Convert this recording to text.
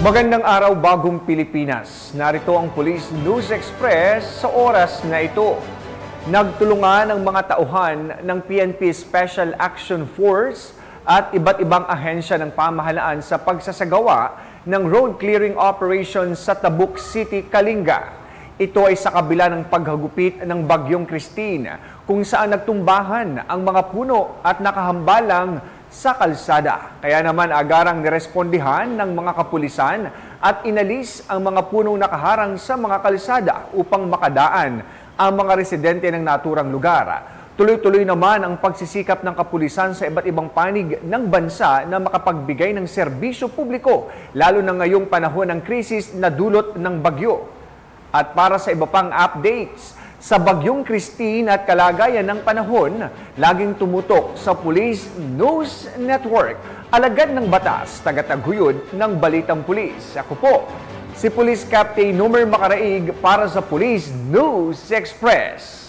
Magandang araw, bagong Pilipinas. Narito ang Police News Express sa oras na ito. Nagtulungan ang mga tauhan ng PNP Special Action Force at iba't ibang ahensya ng pamahalaan sa pagsasagawa ng road clearing operation sa Tabuk City, Kalinga. Ito ay sa kabila ng paghagupit ng Bagyong Christine, kung saan nagtumbahan ang mga puno at nakahambalang sa kalsada. Kaya naman agarang nirespondihan ng mga kapulisan at inalis ang mga punong nakaharang sa mga kalsada upang makadaan ang mga residente ng naturang lugar. Tuloy-tuloy naman ang pagsisikap ng kapulisan sa iba't ibang panig ng bansa na makapagbigay ng serbisyo publiko, lalo na ngayong panahon ng krisis na dulot ng bagyo. At para sa iba pang updates sa Bagyong Christine at kalagayan ng panahon, laging tumutok sa Police News Network. Alagad ng batas, tagataguyod ng Balitang Pulis. Ako po, si Police Captain Numer Macaraig para sa Police News Express.